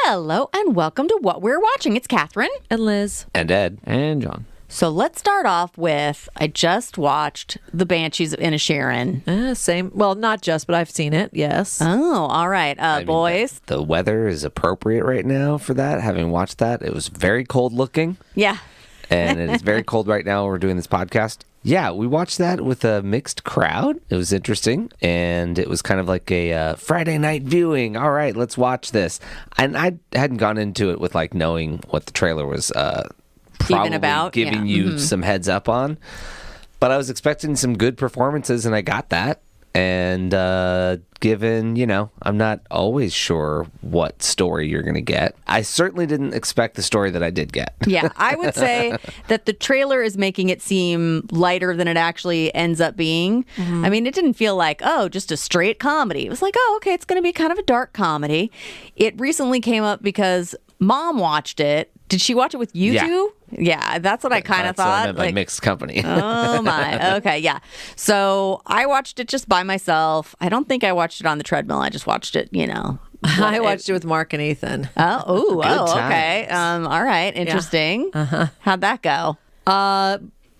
Hello and welcome to What We're Watching. It's Catherine. And Liz. And Ed. And John. So let's start off with, I just watched The Banshees of Inisherin. Same. Well, not just, but I've seen it. Yes. Oh, all right. Boys. The weather is appropriate right now for that. Having watched that, it was very cold looking. Yeah. And it is very cold right now when we're doing this podcast. Yeah, we watched that with a mixed crowd. It was interesting, and it was kind of like a Friday night viewing. All right, let's watch this. And I hadn't gone into it with like knowing what the trailer was probably about, giving you some heads up on. But I was expecting some good performances, and I got that. And given, I'm not always sure what story you're going to get, I certainly didn't expect the story that I did get. Yeah, I would say that the trailer is making it seem lighter than it actually ends up being. Mm-hmm. I mean, it didn't feel like, just a straight comedy. It was like, okay, it's going to be kind of a dark comedy. It recently came up because Mom watched it. Did she watch it with you two? Yeah, that's what I kind of thought. That's mixed company. Oh, my. Okay, yeah. So I watched it just by myself. I don't think I watched it on the treadmill. I just watched it, I watched it with Mark and Ethan. Okay. All right. Interesting. Yeah. Uh-huh. How'd that go?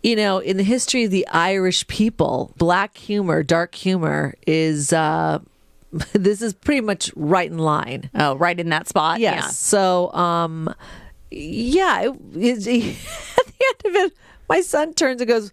In the history of the Irish people, black humor, dark humor is... this is pretty much right in line. Oh, right in that spot? Yes. Yeah. So, at the end of it, my son turns and goes,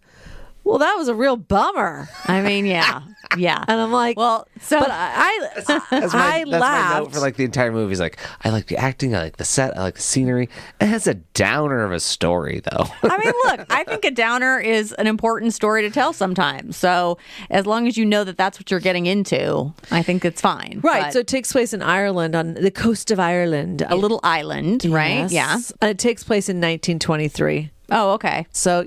well, that was a real bummer. I mean, yeah. Yeah. And I'm like, well, so but I laughed. My note for like the entire movie is like, I like the acting, I like the set, I like the scenery. It has a downer of a story, though. I mean, look, I think a downer is an important story to tell sometimes. So as long as you know that that's what you're getting into, I think it's fine. Right. But so it takes place in Ireland, on the coast of Ireland. A little island, right? Yes. Yeah. And it takes place in 1923. Oh, okay. So,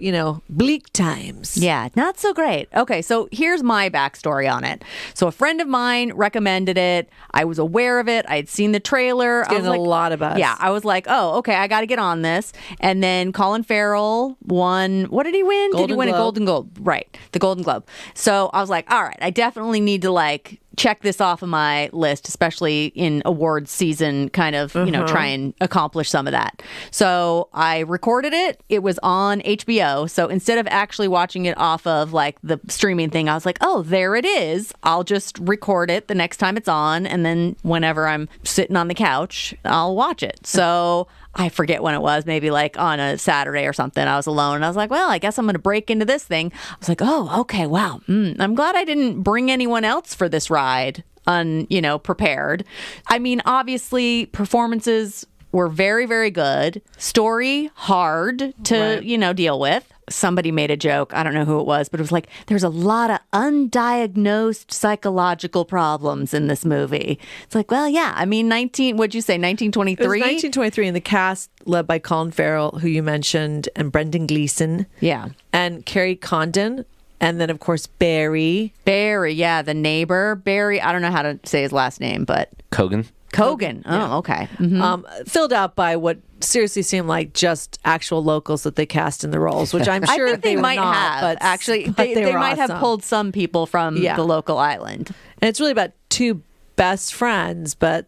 bleak times. Yeah, not so great. Okay, so here's my backstory on it. So a friend of mine recommended it. I was aware of it. I had seen the trailer. It's getting a lot of buzz. Yeah, I was like, oh, okay, I got to get on this. And then Colin Farrell won. What did he win? Did he win a Golden Globe? Right, the Golden Globe. So I was like, all right, I definitely need to check this off of my list, especially in awards season, kind of, try and accomplish some of that. So I recorded it. It was on HBO. So instead of actually watching it off of the streaming thing, I was like, oh, there it is. I'll just record it the next time it's on. And then whenever I'm sitting on the couch, I'll watch it. So I forget when it was, maybe on a Saturday or something. I was alone. And I was like, well, I guess I'm going to break into this thing. I was like, oh, okay, wow. I'm glad I didn't bring anyone else for this ride prepared. I mean, obviously, performances were very, very good. Story, hard to, deal with. Somebody made a joke. I don't know who it was, but it was like, there's a lot of undiagnosed psychological problems in this movie. It's like, well, yeah. I mean, what'd you say, 1923? It was 1923, and the cast led by Colin Farrell, who you mentioned, and Brendan Gleeson. Yeah. And Kerry Condon. And then, of course, Barry. Barry, yeah, the neighbor. Barry, I don't know how to say his last name, but... Cogan. Oh, okay. Mm-hmm. Filled out by what seriously seemed like just actual locals that they cast in the roles, which I'm sure I think they might not, have. But actually, but they might awesome. have pulled some people from the local island. And it's really about two best friends, but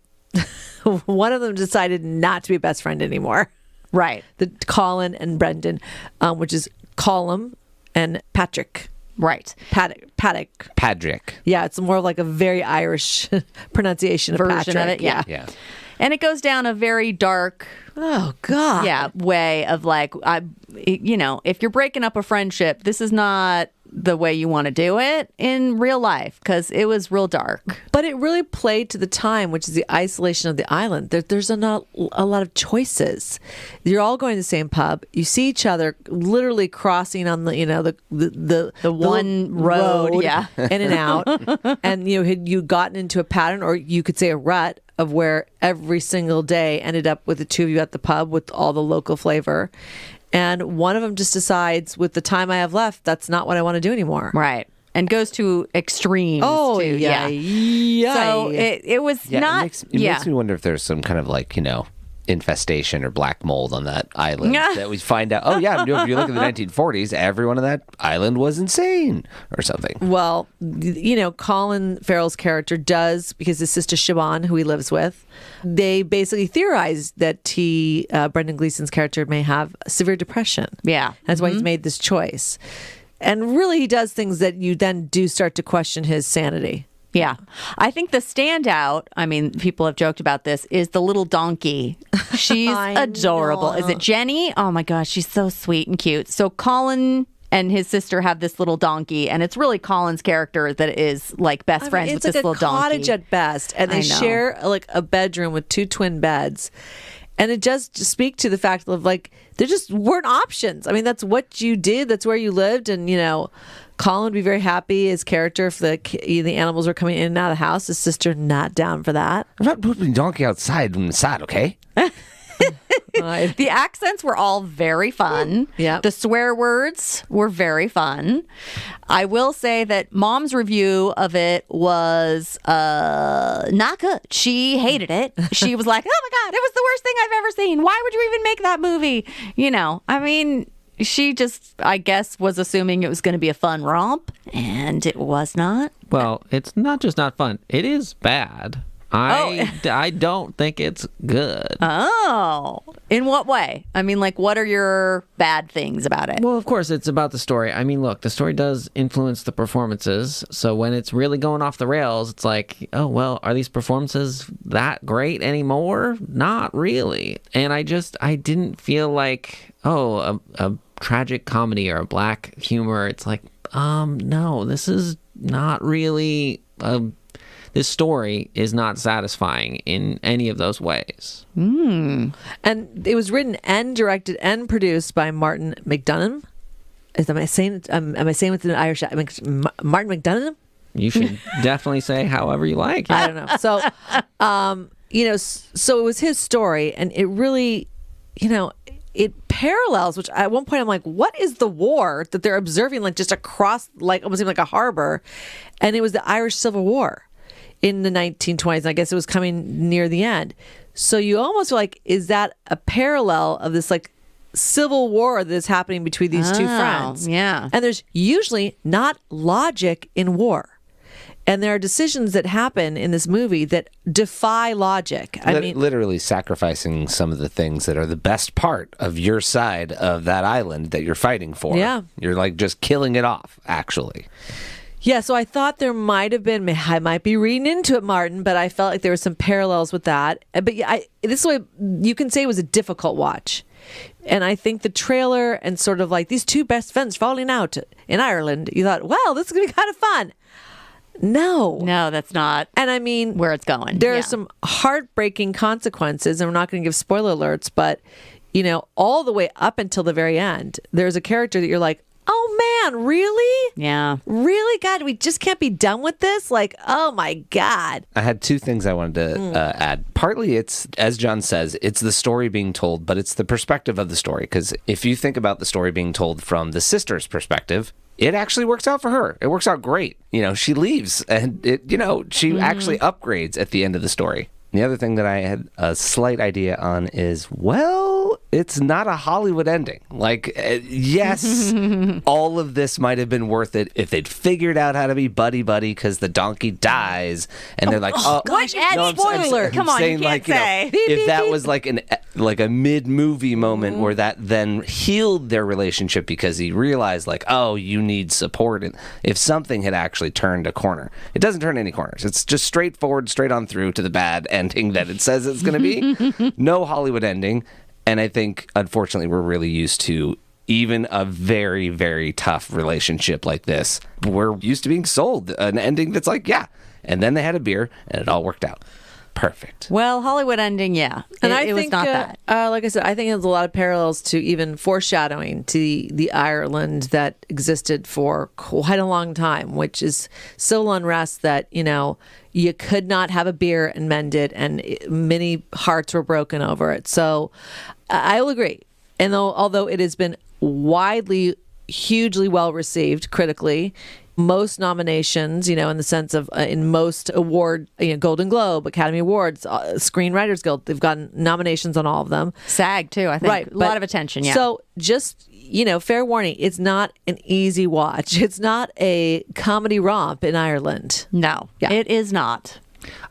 one of them decided not to be best friend anymore. Right. The Colin and Brendan, which is Colum and Patrick. Right. Patrick. Yeah, it's more like a very Irish pronunciation of version Patrick. of it. Yeah. And it goes down a very dark, oh God, way of if you're breaking up a friendship, this is not the way you want to do it in real life, because it was real dark. But it really played to the time, which is the isolation of the island. There's not a lot of choices. You're all going to the same pub. You see each other literally crossing on the one road, in and out, and had you gotten into a pattern, or you could say a rut, of where every single day ended up with the two of you at the pub with all the local flavor. And one of them just decides, with the time I have left, that's not what I want to do anymore. Right. And goes to extremes. Oh, too. Yeah. So it was not... It makes me wonder if there's some kind of infestation or black mold on that island that we find out, oh yeah, if you look at the 1940s, everyone on that island was insane or something. Well, Colin Farrell's character does, because his sister Siobhan, who he lives with, they basically theorize that Brendan Gleeson's character may have severe depression. Yeah. That's why he's made this choice. And really, he does things that you then do start to question his sanity. Yeah. I think the standout, I mean, people have joked about this, is the little donkey. She's adorable. Is it Jenny? Oh my gosh, she's so sweet and cute. So Colin and his sister have this little donkey, and it's really Colin's character that is like best friends with this little donkey. It's like a cottage at best, and they share like a bedroom with 2 twin beds. And it does speak to the fact of like, there just weren't options. I mean, that's what you did. That's where you lived. And, Colin would be very happy, his character, if the animals were coming in and out of the house. His sister not down for that. I'm not putting donkey outside from the side, okay? The accents were all very fun. Yeah. The swear words were very fun. I will say that Mom's review of it was not good. She hated it. She was like, oh my God, it was the worst thing I've ever seen. Why would you even make that movie? I mean, she just, I guess, was assuming it was going to be a fun romp, and it was not. Well, it's not just not fun. It is bad. I don't think it's good. Oh, in what way? I mean, like, what are your bad things about it? Well, of course, it's about the story. I mean, look, the story does influence the performances. So when it's really going off the rails, it's like, oh, well, are these performances that great anymore? Not really. And I didn't feel like, a tragic comedy or a black humor. It's like, no, this is not really this story is not satisfying in any of those ways. And it was written and directed and produced by Martin McDonagh. Am I saying with an Irish Martin McDonagh? You should definitely say however you like. I don't know. So, so it was his story, and it really, it parallels, which at one point I'm like, what is the war that they're observing, like just across, like almost like a harbor? And it was the Irish Civil War in the 1920s. I guess it was coming near the end. So you almost feel like, is that a parallel of this like civil war that's happening between these two friends? Yeah. And there's usually not logic in war. And there are decisions that happen in this movie that defy logic. I mean, literally sacrificing some of the things that are the best part of your side of that island that you're fighting for. Yeah. You're like just killing it off, actually. Yeah, so I thought there might have been, I might be reading into it, Martin, but I felt like there were some parallels with that. But yeah, this way, you can say it was a difficult watch. And I think the trailer and sort of like these two best friends falling out in Ireland, you thought, well, this is going to be kind of fun. No, that's not. And I mean, where it's going. There are some heartbreaking consequences, and we're not going to give spoiler alerts, but all the way up until the very end, there's a character that you're like, oh man, really? Yeah. Really? God, we just can't be done with this? Like, oh my God. I had two things I wanted to add. Partly it's, as John says, it's the story being told, but it's the perspective of the story. Because if you think about the story being told from the sister's perspective, it actually works out for her. It works out great. She leaves and she actually upgrades at the end of the story. The other thing that I had a slight idea on is, well, it's not a Hollywood ending. Like, yes, all of this might have been worth it if they'd figured out how to be buddy-buddy because the donkey dies. And they're like, oh, gosh, add spoiler. Come on, you can't say. If that was like a mid-movie moment where that then healed their relationship because he realized, like, oh, you need support. And if something had actually turned a corner. It doesn't turn any corners. It's just straightforward, straight on through to the bad ending that it says it's going to be. No Hollywood ending. And I think, unfortunately, we're really used to even a very, very tough relationship like this. We're used to being sold an ending that's like, yeah. And then they had a beer and it all worked out. Perfect. Well, Hollywood ending, yeah. And it was not that. Like I said, I think there's a lot of parallels to even foreshadowing to the Ireland that existed for quite a long time, which is civil unrest that, you could not have a beer and mend it, and many hearts were broken over it. So I will agree. And although it has been widely, hugely well received critically, most nominations, in the sense of in most award, Golden Globe, Academy Awards, Screenwriters Guild. They've gotten nominations on all of them. SAG too, I think. Right, a lot of attention. Yeah. So just fair warning, it's not an easy watch. It's not a comedy romp in Ireland. No, it is not.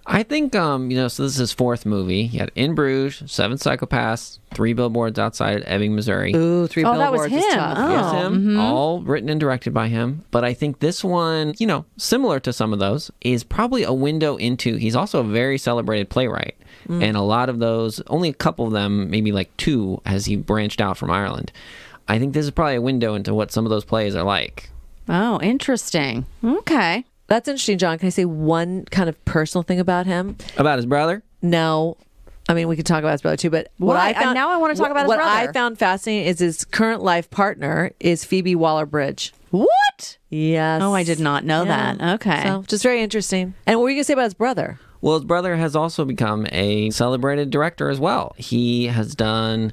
I think, so this is his fourth movie. He had In Bruges, Seven Psychopaths, Three Billboards Outside Ebbing, Missouri. Ooh, Three Billboards that was is him. tough. Oh. Yes, him. All written and directed by him. But I think this one, similar to some of those, is probably a window into, he's also a very celebrated playwright. And a lot of those, only a couple of them, maybe like two, has he branched out from Ireland. I think this is probably a window into what some of those plays are like. Oh, interesting. Okay. That's interesting, John. Can I say one kind of personal thing about him? About his brother? No. I mean, we could talk about his brother too, but Now I want to talk about his brother. What I found fascinating is his current life partner is Phoebe Waller-Bridge. What? Yes. Oh, I did not know that. Okay. So, just very interesting. And what were you going to say about his brother? Well, his brother has also become a celebrated director as well. He has done...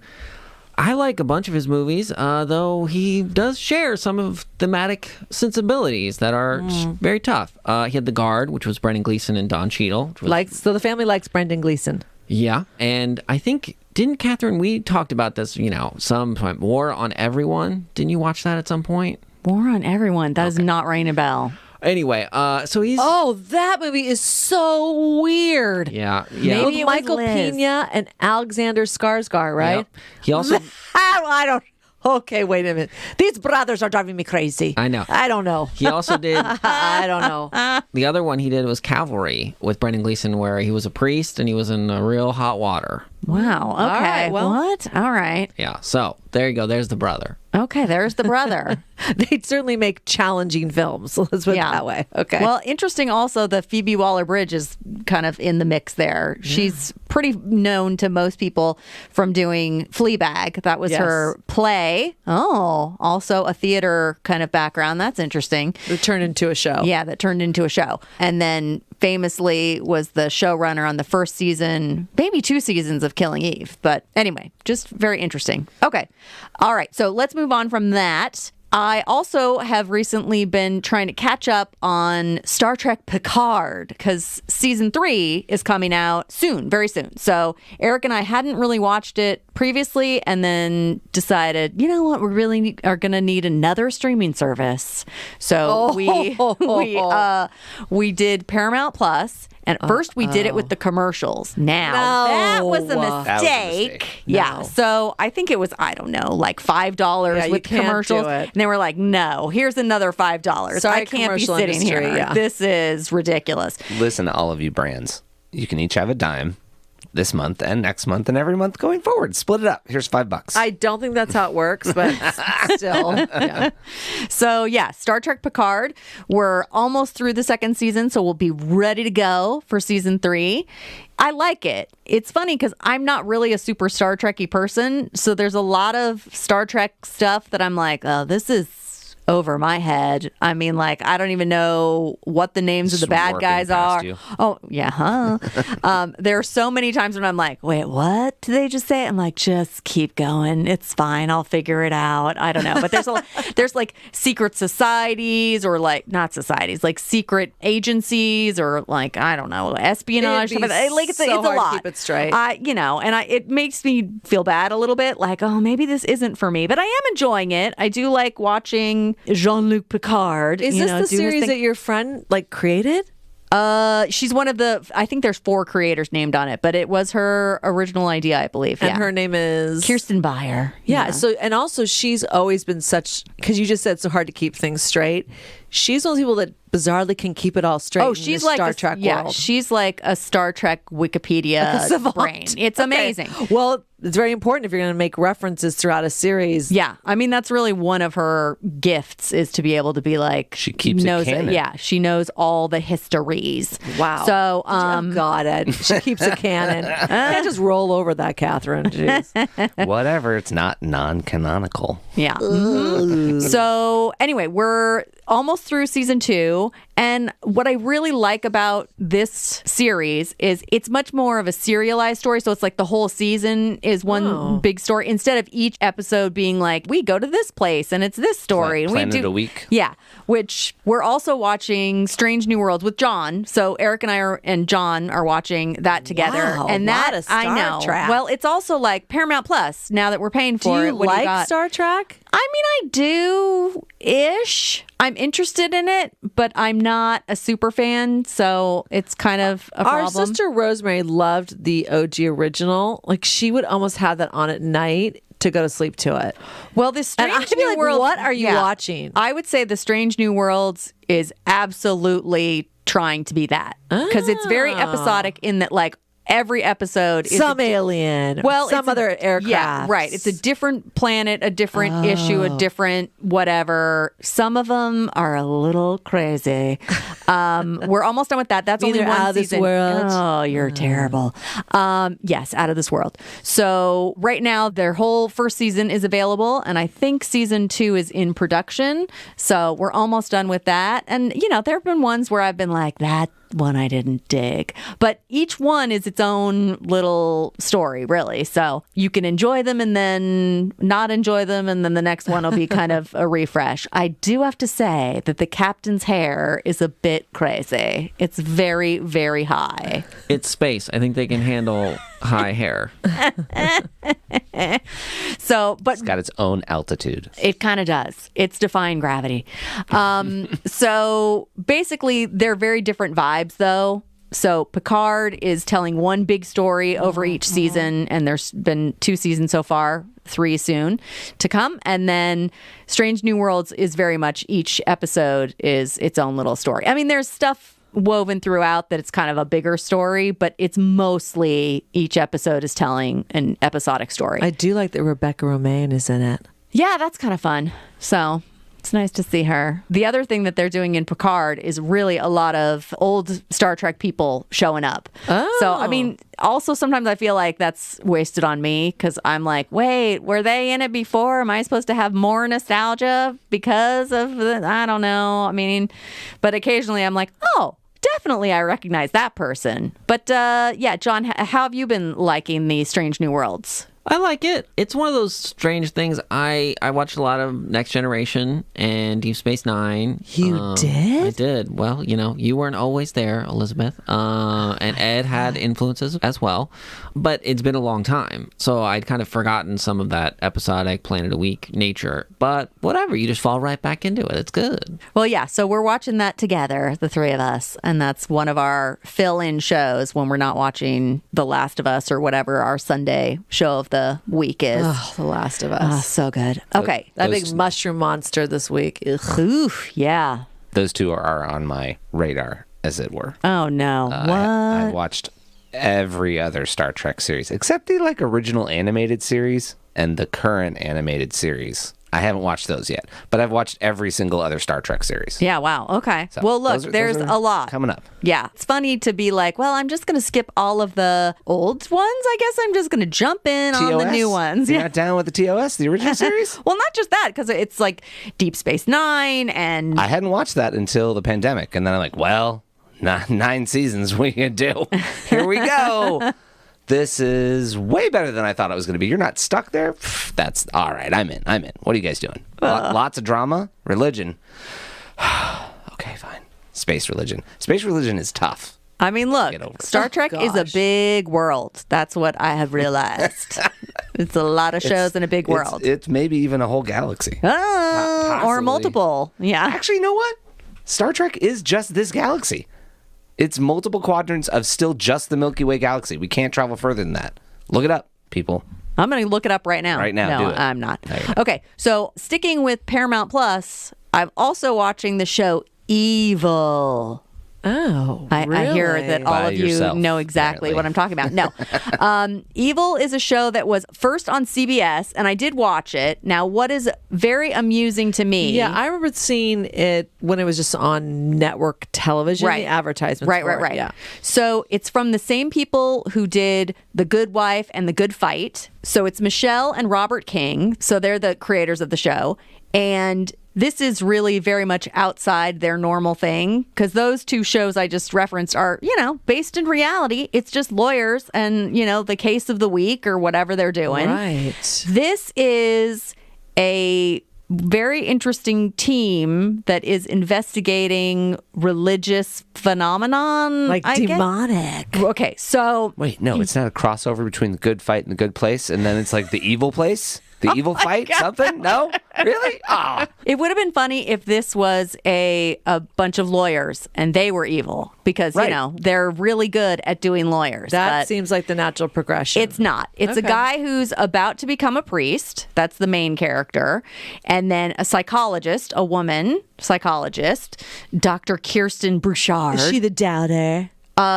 I like a bunch of his movies, though he does share some of thematic sensibilities that are very tough. He had The Guard, which was Brendan Gleeson and Don Cheadle. So the family likes Brendan Gleeson. Yeah, and I think, didn't Catherine, we talked about this, some point, War on Everyone. Didn't you watch that at some point? War on Everyone. That is not ringing a bell. Anyway, so he's... Oh, that movie is so weird. Yeah. Maybe With it was Michael Liz. Pena and Alexander Skarsgård, right? Yep. He also... I don't... Okay, wait a minute. These brothers are driving me crazy. I know. I don't know. He also did... I don't know. The other one he did was Cavalry with Brendan Gleeson, where he was a priest and he was in real hot water. Wow. Okay. right, well- What? All right. Yeah, so there you go. There's the brother. Okay. There's the brother. They'd certainly make challenging films. Let's put it that way. Okay. Well, interesting also that Phoebe Waller-Bridge is kind of in the mix there. She's pretty known to most people from doing Fleabag. That was her play. Oh, also a theater kind of background. That's interesting. it turned into a show. Yeah, that turned into a show. And then famously was the showrunner on the first season, maybe 2 seasons of Killing Eve. But anyway, just very interesting. Okay. All right. So let's move on from that. I also have recently been trying to catch up on Star Trek Picard because season 3 is coming out soon, very soon. So Eric and I hadn't really watched it previously and then decided, you know what, we really are going to need another streaming service. So we did Paramount Plus. And at first we did it with the commercials. Now, that was a mistake. Yeah. No. So I think it was, I don't know, like $5 you with can't commercials. do it. And they were like, no, here's another $5. Sorry, I can't be commercial sitting industry, here. yeah. This is ridiculous. Listen to all of you brands. You can each have a dime this month and next month and every month going forward. Split it up. Here's $5. I don't think that's how it works, but still. Yeah. So yeah, Star Trek Picard. We're almost through the second season, so we'll be ready to go for season 3. I like it. It's funny because I'm not really a super Star Trek-y person, so there's a lot of Star Trek stuff that I'm like, oh, this is over my head. I mean, like, I don't even know what the names of the bad guys are. Oh, yeah, huh? There are so many times when I'm like, wait, what did they just say? I'm like, just keep going. It's fine. I'll figure it out. I don't know. But there's like secret societies or like, not societies, like secret agencies or like, I don't know, espionage. It'd be Like it's so a hard to lot. keep it straight. It makes me feel bad a little bit. Like, oh, maybe this isn't for me. But I am enjoying it. I do like watching Jean-Luc Picard. Is this the series that your friend created? She's one of the, I think there's 4 creators named on it, but it was her original idea, I believe. And her name is Kirsten Beyer. Yeah. So, and also she's always been because you just said it's so hard to keep things straight. She's one of those people that bizarrely can keep it all straight. Oh, she's in like Star Trek yeah, world. she's like a Star Trek Wikipedia brain. It's amazing. Well, it's very important if you're going to make references throughout a series. Yeah, I mean that's really one of her gifts is to be able to be like She keeps it canon. Yeah, she knows all the histories. Wow. So, got it. She keeps a canon. You can't just roll over that, Catherine. Jeez. Whatever. It's not non-canonical. yeah. Mhm. So anyway, we're almost through season 2. true. And what I really like about this series is it's much more of a serialized story. So it's like the whole season is one big story instead of each episode being like, we go to this place and it's this story. Like and Planet a Week. Yeah, which we're also watching Strange New Worlds with John. So Eric and I and John are watching that together. Wow, and lot that of Star I know. Trek. Well, it's also like Paramount Plus now that we're paying for Do it. you What like got? Star Trek? I mean, I do-ish. I'm interested in it, but I'm not a super fan, so it's kind of a Our problem. sister Rosemary loved the OG original. Like, she would almost have that on at night to go to sleep to it. Well, this And Strange I'd be New like, Worlds. what are you watching? I would say the Strange New Worlds is absolutely trying to be that because it's very episodic in that, like, every episode is Some alien, some other aircraft. Yeah, right. It's a different planet, a different issue, a different whatever. Some of them are a little crazy. We're almost done with that. That's only Either one out of this season. world. Oh, you're terrible. Yes, out of this world. So right now, their whole first season is available, and I think season 2 is in production. So we're almost done with that. And you know, there have been ones where I've been like, that one I didn't dig, but each one is its own little story, really. So you can enjoy them and then not enjoy them, and then the next one will be kind of a refresh. I do have to say that the captain's hair is a bit crazy. It's very, very high. It's space. I think they can handle high hair. So, but It's got its own altitude. it kind of does. It's defying gravity. So basically, they're very different vibes, though. So Picard is telling one big story over each season, and there's been 2 seasons so far, 3 soon to come. And then Strange New Worlds is very much each episode is its own little story. I mean, there's stuff woven throughout that it's kind of a bigger story, but it's mostly each episode is telling an episodic story. I do like that Rebecca Romaine is in it. Yeah, that's kind of fun. So it's nice to see her. The other thing that they're doing in Picard is really a lot of old Star Trek people showing up. Oh. So, I mean, also sometimes I feel like that's wasted on me because I'm like, wait, were they in it before? Am I supposed to have more nostalgia because of the, I don't know. I mean, but occasionally I'm like, oh, definitely I recognize that person. But yeah, John, how have you been liking the Strange New Worlds? I like it. It's one of those strange things. I watched a lot of Next Generation and Deep Space Nine. You did? I did. Well, you know, you weren't always there, Elizabeth. And Ed had influences as well. But it's been a long time. So I'd kind of forgotten some of that episodic Planet a Week nature. But whatever, you just fall right back into it. It's good. Well, yeah, so we're watching that together, the 3 of us, and that's one of our fill-in shows when we're not watching The Last of Us or whatever our Sunday show of the week is. Oh, The Last of Oh, Us. so good. Okay. That Those- big mushroom monster this week. Ugh. Oof, yeah. Those 2 are on my radar, as it were. Oh, no. What? I've watched every other Star Trek series except the like original animated series and the current animated series. I haven't watched those yet, but I've watched every single other Star Trek series. Yeah, wow. Okay. So well, look, those are there's a lot coming up. Yeah. It's funny to be like, well, I'm just going to skip all of the old ones. I guess I'm just going to jump in on the new ones. You're not down with the TOS, the original series? Well, not just that, because it's like Deep Space Nine and I hadn't watched that until the pandemic, and then I'm like, well, 9 seasons we can do. Here we go. This is way better than I thought it was going to be. You're not stuck there? Pff, that's all right. I'm in. What are you guys doing? Lots of drama? Religion? Okay, fine. Space religion. Space religion is tough. I mean, look, Get over it. Star Trek is a gosh. big world. That's what I have realized. It's a lot of shows in a big world. It's maybe even a whole galaxy. Oh, or Possibly. multiple. Yeah. Actually, you know what? Star Trek is just this galaxy. It's multiple quadrants of still just the Milky Way galaxy. We can't travel further than that. Look it up, people. I'm going to look it up right now. Right now, No, do it. I'm not. There you go. Okay, so sticking with Paramount Plus, I'm also watching the show Evil. Oh, I hear that all By of you yourself, know exactly apparently. what I'm talking about. No. Evil is a show that was first on CBS, and I did watch it. Now, what is very amusing to me... Yeah, I remember seeing it when it was just on network television. Right. The advertisements. Right. for it, Yeah. So it's from the same people who did The Good Wife and The Good Fight. So it's Michelle and Robert King. So they're the creators of the show. And this is really very much outside their normal thing, because those two shows I just referenced are, based in reality. It's just lawyers and, the case of the week or whatever they're doing. Right. This is a very interesting team that is investigating religious phenomenon. Like demonic. Okay, so... Wait, no, it's not a crossover between the good fight and the good place, and then it's like the evil place? The evil fight? God. Something? No? Really? Ah. It would have been funny if this was a bunch of lawyers and they were evil, because, Right. they're really good at doing lawyers. That but seems like the natural progression. it's not. It's a Okay. guy who's about to become a priest. That's the main character. And then a psychologist, a woman psychologist, Dr. Kirsten Bouchard. Is she the doubter?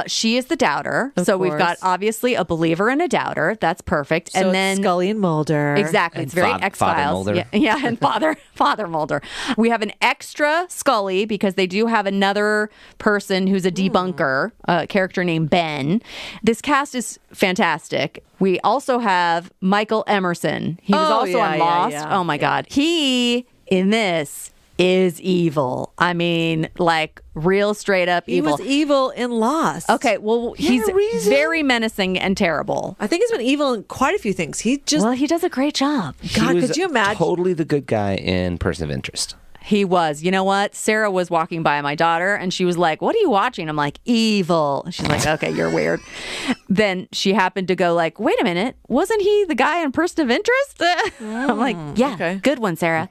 She is the doubter. So we've got course. obviously a believer and a doubter. That's perfect. So and it's then Scully and Mulder. exactly, And it's very Father X-Files. Mulder. Yeah, and Father Mulder. We have an extra Scully because they do have another person who's a debunker, a character named Ben. This cast is fantastic. We also have Michael Emerson. He was Oh, also yeah, on yeah, Lost. yeah. Oh my God. He in this is evil. I mean, like real straight up He evil. was evil in Lost. Okay, well, he's a reason? very menacing and terrible. I think he's been evil in quite a few things. He just, Well, he does a great job. God, He was could you imagine? Totally the good guy in Person of Interest. He was. You know what? Sarah was walking by my daughter and she was like, "What are you watching?" I'm like, "Evil." She's like, "Okay, you're weird." Then she happened to go like, "Wait a minute. Wasn't he the guy in Person of Interest?" I'm like, "Yeah, okay. good one, Sarah."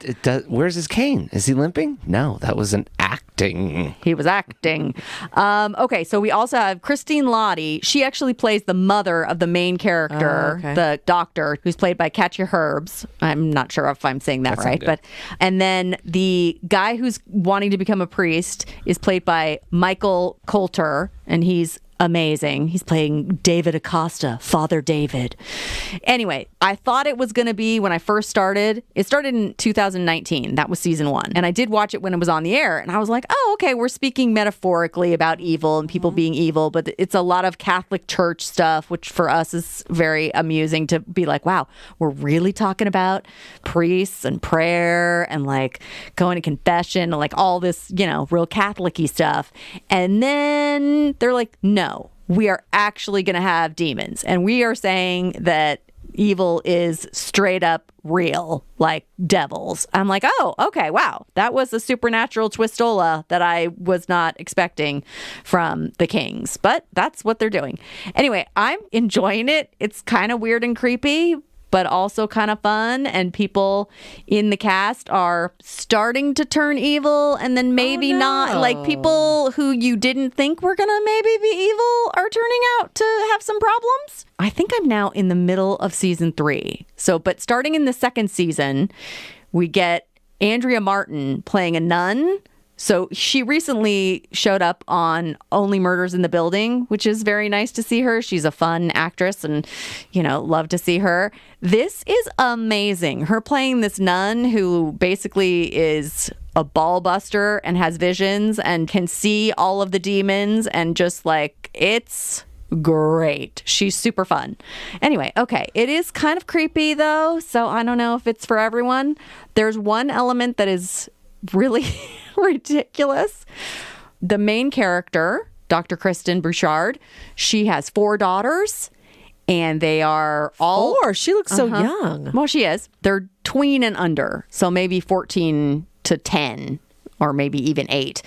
Where's his cane? Is he limping? No, that was an acting. He was acting. Okay, so we also have Christine Lottie. She actually plays the mother of the main character, Oh, okay. the doctor, who's played by Katja Herbs. I'm not sure if I'm saying that That right, sounds but and then the guy who's wanting to become a priest is played by Michael Coulter, and he's amazing. He's playing David Acosta, Father David. Anyway, I thought it was going to be when I first started. It started in 2019. That was season 1. And I did watch it when it was on the air. And I was like, oh, okay, we're speaking metaphorically about evil and people being evil. But it's a lot of Catholic Church stuff, which for us is very amusing to be like, wow, we're really talking about priests and prayer and like going to confession and like all this, real Catholic-y stuff. And then they're like, no, we are actually going to have demons. And we are saying that evil is straight up real, like devils. I'm like, oh, okay, wow. That was a supernatural twistola that I was not expecting from the Kings. But that's what they're doing. Anyway, I'm enjoying it. It's kind of weird and creepy, but also kind of fun. And people in the cast are starting to turn evil and then maybe not. Like people who you didn't think were going to maybe be evil are turning out to have some problems. I think I'm now in the middle of season 3. But starting in the second season, we get Andrea Martin playing a nun. So she recently showed up on Only Murders in the Building, which is very nice to see her. She's a fun actress and, love to see her. This is amazing. Her playing this nun who basically is a ball buster and has visions and can see all of the demons and just like, it's great. She's super fun. Anyway, okay. It is kind of creepy though, so I don't know if it's for everyone. There's one element that is really ridiculous. The main character, Dr. Kristen Bouchard, she has 4 daughters and they are all 4. She looks so young. Well, she is. They're tween and under, so maybe 14 to 10 or maybe even 8.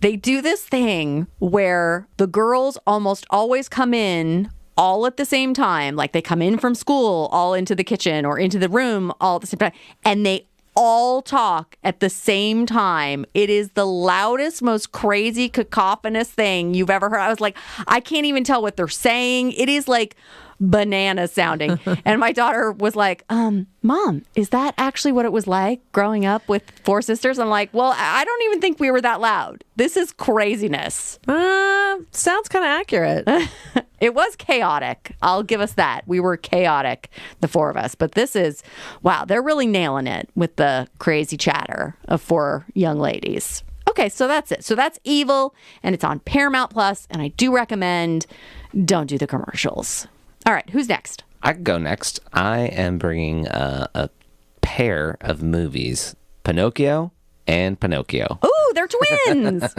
They do this thing where the girls almost always come in all at the same time. Like they come in from school all into the kitchen or into the room all at the same time, and they all talk at the same time. It is the loudest, most crazy, cacophonous thing you've ever heard. I was like, I can't even tell what they're saying. It is like banana sounding. And my daughter was like, Mom, is that actually what it was like growing up with 4 sisters? I'm like, well, I don't even think we were that loud. This is craziness. Sounds kind of accurate. It was chaotic. I'll give us that. We were chaotic, the 4 of us. But this is, wow, they're really nailing it with the crazy chatter of 4 young ladies. Okay, so that's it. So that's Evil, and it's on Paramount Plus, and I do recommend don't do the commercials. All right, who's next? I could go next. I am bringing a pair of movies, Pinocchio and Pinocchio. Ooh, they're twins.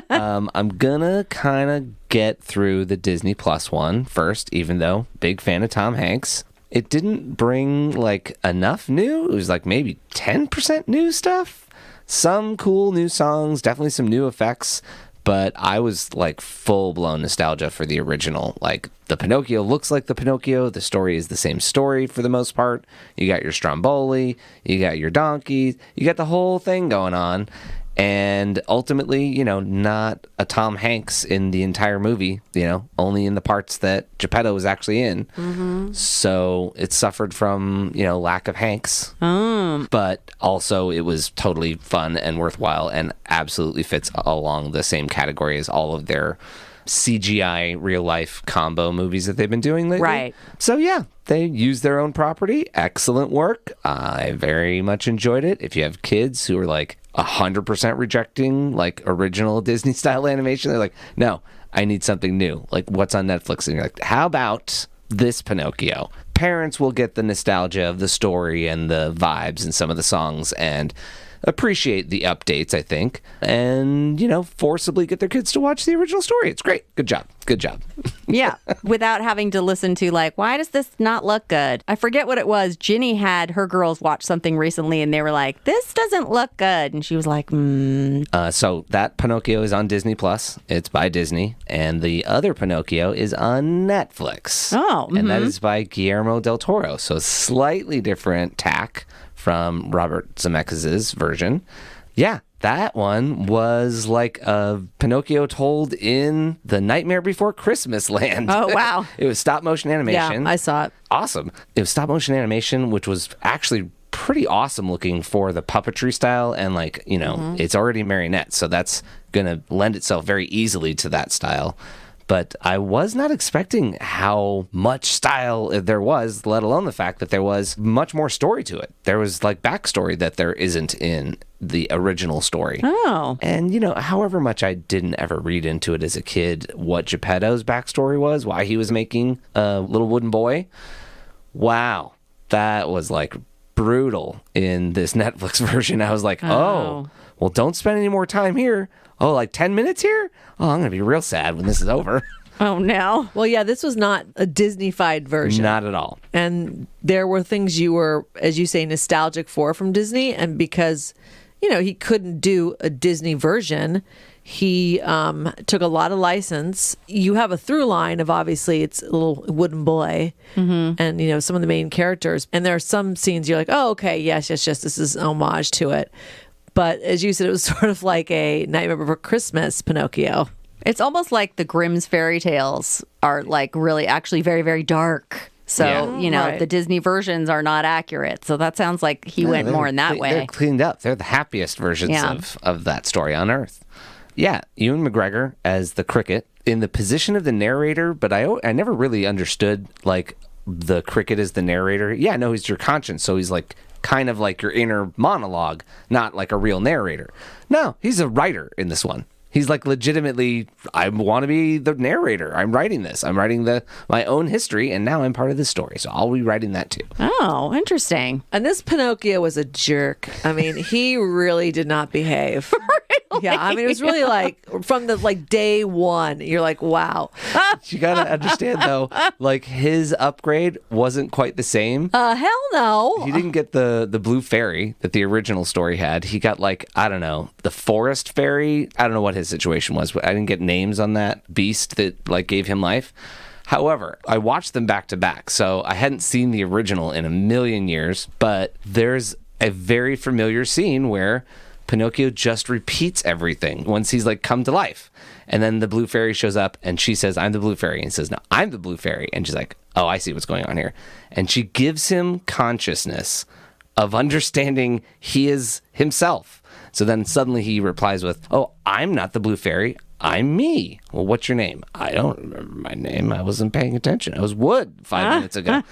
I'm gonna kind of get through the Disney Plus one first, even though big fan of Tom Hanks. It didn't bring like enough new. It was like maybe 10% new stuff. Some cool new songs, definitely some new effects. But I was like full-blown nostalgia for the original. Like, the Pinocchio looks like the Pinocchio. The story is the same story for the most part. You got your Stromboli, you got your donkey, you got the whole thing going on. And ultimately, you know, not a Tom Hanks in the entire movie, you know, only in the parts that Geppetto was actually in. Mm-hmm. So it suffered from, you know, lack of Hanks. But also it was totally fun and worthwhile and absolutely fits along the same category as all of their CGI real life combo movies that they've been doing lately. Right. So yeah, they use their own property. Excellent work. I very much enjoyed it. If you have kids who are like 100% rejecting like original Disney style animation, they're like, no, I need something new. Like, what's on Netflix? And you're like, how about this Pinocchio? Parents will get the nostalgia of the story and the vibes and some of the songs and appreciate the updates, I think, and, you know, forcibly get their kids to watch the original story. It's great. Good job. Good job. Yeah, without having to listen to like, why does this not look good? I forget what it was. Ginny had her girls watch something recently and they were like, this doesn't look good. And she was like, So that Pinocchio is on Disney Plus. It's by Disney. And the other Pinocchio is on Netflix. Oh. And that is by Guillermo del Toro. So slightly different tack from Robert Zemeckis' version. Yeah, that one was like a Pinocchio told in the Nightmare Before Christmas land. Oh, wow. It was stop motion animation. Yeah, I saw it. Awesome. It was stop motion animation, which was actually pretty awesome looking for the puppetry style. And like, you know, it's already marionette, so that's going to lend itself very easily to that style. But I was not expecting how much style there was, let alone the fact that there was much more story to it. There was like backstory that there isn't in the original story. Oh. And, you know, however much I didn't ever read into it as a kid, what Geppetto's backstory was, why he was making a little wooden boy. Wow. That was like brutal in this Netflix version. I was like, oh, well, don't spend any more time here. Oh, like 10 minutes here? Oh, I'm going to be real sad when this is over. Oh, no. Well, yeah, this was not a Disney-fied version. Not at all. And there were things you were, as you say, nostalgic for from Disney. And because, you know, he couldn't do a Disney version, he took a lot of license. You have a through line of, obviously, it's a little wooden boy and, you know, some of the main characters. And there are some scenes you're like, oh, okay, yes, this is an homage to it. But as you said, it was sort of like a Nightmare Before Christmas Pinocchio. It's almost like the Grimm's fairy tales are like really actually very, very dark. So, you know, the Disney versions are not accurate. So that sounds like he went more in that way. They're cleaned up. They're the happiest versions of that story on Earth. Yeah, Ewan McGregor as the cricket in the position of the narrator, but I never really understood like the cricket as the narrator. Yeah, no, he's your conscience. So he's like kind of like your inner monologue, not like a real narrator. No, he's a writer in this one. He's like legitimately, I want to be the narrator. I'm writing this. I'm writing my own history, and now I'm part of this story. So I'll be writing that too. Oh, interesting. And this Pinocchio was a jerk. I mean, he really did not behave. Really? Yeah, I mean, it was really like from the like day one, you're like, wow. You got to understand though, like his upgrade wasn't quite the same. Hell no. He didn't get the blue fairy that the original story had. He got like, I don't know, the forest fairy. I don't know what his situation was, but I didn't get names on that beast that like gave him life. However, I watched them back to back, so I hadn't seen the original in a million years, but there's a very familiar scene where Pinocchio just repeats everything once he's like come to life. And then the blue fairy shows up and she says, I'm the blue fairy. And he says, no, I'm the blue fairy. And she's like, oh, I see what's going on here. And she gives him consciousness of understanding he is himself. So then suddenly he replies with, oh, I'm not the blue fairy. I'm me. Well, what's your name? I don't remember my name. I wasn't paying attention. I was Wood 5 minutes ago.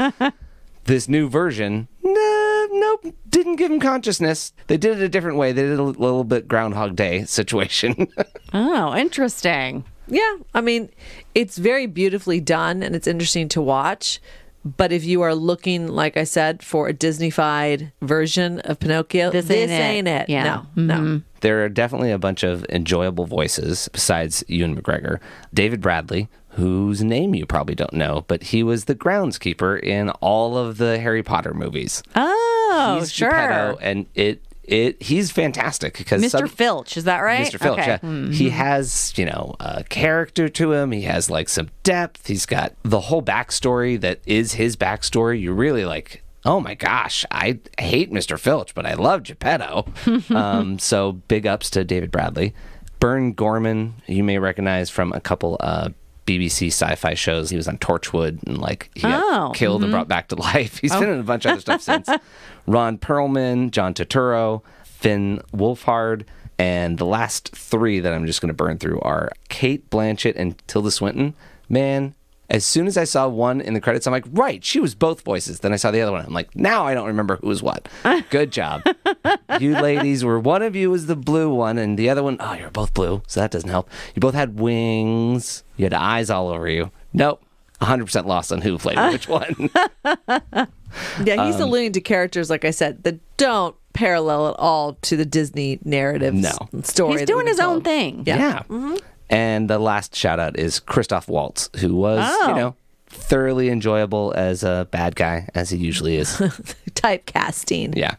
This new version, nope, didn't give him consciousness. They did it a different way. They did a little bit Groundhog Day situation. Oh, interesting. Yeah, I mean, it's very beautifully done and it's interesting to watch. But if you are looking, like I said, for a Disney-fied version of Pinocchio, this ain't it. Yeah. No. There are definitely a bunch of enjoyable voices besides Ewan McGregor. David Bradley, whose name you probably don't know, but he was the groundskeeper in all of the Harry Potter movies. Oh, He's sure. Geppetto, and he's fantastic because Mr. Filch, is that right? Mr. Filch, okay. yeah. He has, a character to him. He has like some depth. He's got the whole backstory that is his backstory. You're really like, oh my gosh, I hate Mr. Filch, but I love Geppetto. So big ups to David Bradley. Bern Gorman, you may recognize from a couple BBC sci-fi shows. He was on Torchwood and he got killed and brought back to life. He's been in a bunch of other stuff since. Ron Perlman, John Turturro, Finn Wolfhard, and the last three that I'm just going to burn through are Kate Blanchett and Tilda Swinton. Man, as soon as I saw one in the credits, I'm like, right, she was both voices. Then I saw the other one. I'm like, now I don't remember who was what. Good job. You ladies one of you was the blue one, and the other one, oh, you're both blue, so that doesn't help. You both had wings. You had eyes all over you. Nope. 100% lost on who played which one. Yeah, he's alluding to characters, like I said, that don't parallel at all to the Disney narrative story. He's doing his own thing. Yeah. Mm-hmm. And the last shout out is Christoph Waltz, who was, thoroughly enjoyable as a bad guy, as he usually is. Typecasting. Yeah.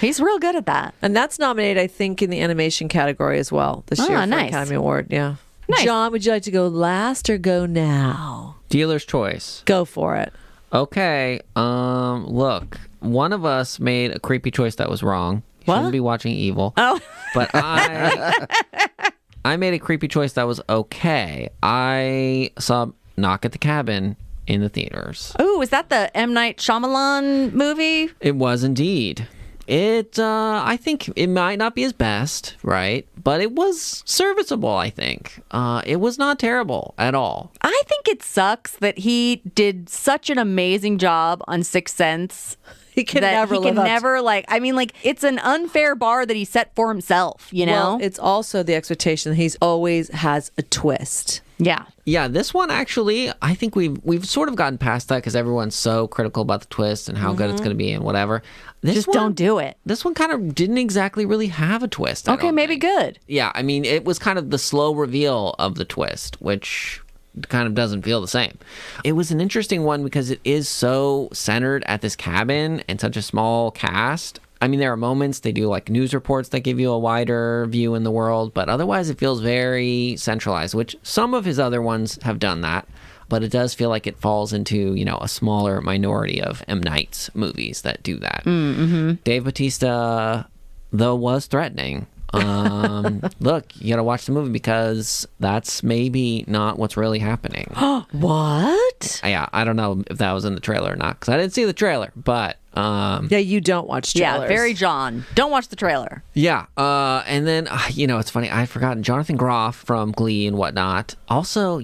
He's real good at that. And that's nominated, I think, in the animation category as well this year for nice. Academy Award. Yeah. Nice. John, would you like to go last or go now? Dealer's choice. Go for it. Okay. Look, one of us made a creepy choice that was wrong. You shouldn't be watching Evil. Oh. But I made a creepy choice that was okay. I saw Knock at the Cabin in the theaters. Oh, is that the M. Night Shyamalan movie? It was indeed. I think it might not be his best, right? But it was serviceable, I think. It was not terrible at all. I think it sucks that he did such an amazing job on Sixth Sense. He can never it's an unfair bar that he set for himself, you know? Well, it's also the expectation that he's always has a twist. Yeah. Yeah, this one actually, I think we've sort of gotten past that because everyone's so critical about the twist and how good it's going to be and whatever. Just don't do it. This one kind of didn't exactly really have a twist. Okay, maybe good. Yeah, I mean, it was kind of the slow reveal of the twist, which kind of doesn't feel the same. It was an interesting one because it is so centered at this cabin and such a small cast. I mean, there are moments they do like news reports that give you a wider view in the world, but otherwise it feels very centralized, which some of his other ones have done that. But it does feel like it falls into, a smaller minority of M. Night's movies that do that. Mm-hmm. Dave Bautista, though, was threatening. Look, you gotta watch the movie because that's maybe not what's really happening. What? Yeah, I don't know if that was in the trailer or not because I didn't see the trailer, but yeah, you don't watch trailers. Yeah, very John. Don't watch the trailer. Yeah, and then it's funny. I'd forgotten Jonathan Groff from Glee and whatnot. Also,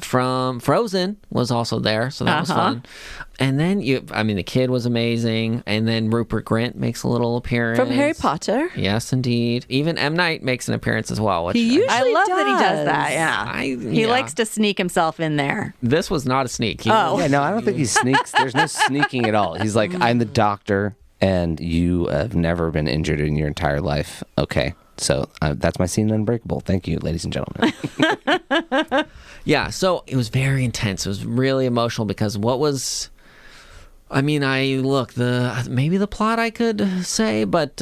from Frozen was also there, so that was fun. And then the kid was amazing. And then Rupert Grint makes a little appearance from Harry Potter. Yes, indeed. Even M. Night makes an appearance as well. Which he usually I love does. that he does that. Yeah, he likes to sneak himself in there. This was not a sneak. Yeah, no, I don't think he sneaks. There's no sneaking at all. He's like, I'm the doctor, and you have never been injured in your entire life. Okay, so that's my scene in Unbreakable. Thank you, ladies and gentlemen. Yeah, so it was very intense. It was really emotional because maybe the plot I could say, but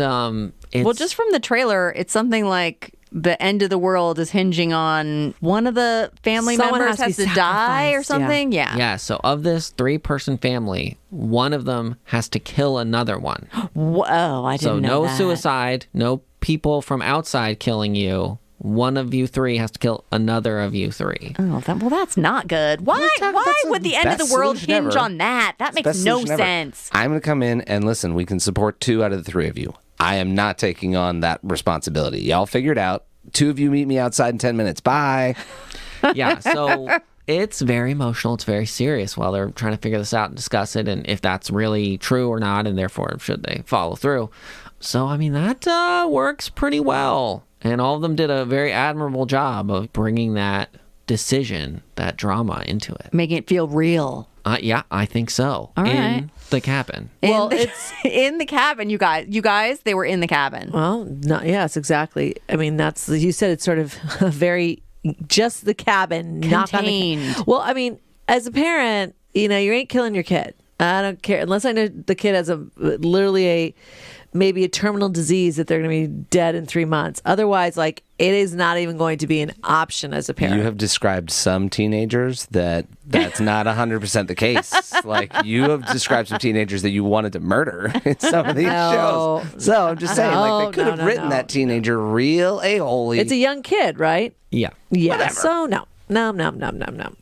it's... just from the trailer, it's something like the end of the world is hinging on one of the family members has to die or something. Yeah. So of this 3-person family, one of them has to kill another one. Whoa, I didn't know that. So no suicide, no people from outside killing you. One of you 3 has to kill another of you 3. Oh, that's not good. Why would the end of the world hinge on that? That makes no sense. I'm going to come in and listen, we can support 2 out of the 3 of you. I am not taking on that responsibility. Y'all figure it out. 2 of you meet me outside in 10 minutes. Bye. Yeah, so it's very emotional. It's very serious while they're trying to figure this out and discuss it and if that's really true or not, and therefore should they follow through. So, that works pretty well. And all of them did a very admirable job of bringing that decision, that drama into it. Making it feel real. Yeah, I think so. All in right. the cabin. Well, it's in the cabin, you guys. They were in the cabin. Well, yes, exactly. I mean, you said it's sort of very just the cabin, not on the. Contained. Well, I mean, as a parent, you ain't killing your kid. I don't care unless I know the kid has maybe a terminal disease that they're going to be dead in 3 months. Otherwise, like, it is not even going to be an option as a parent. You have described some teenagers that's not 100% the case. Like, you have described some teenagers that you wanted to murder in some of these shows. So I'm just saying, like, they could have written that teenager real a-hole-y. It's a young kid, right? Yeah. Yeah. Whatever. So no.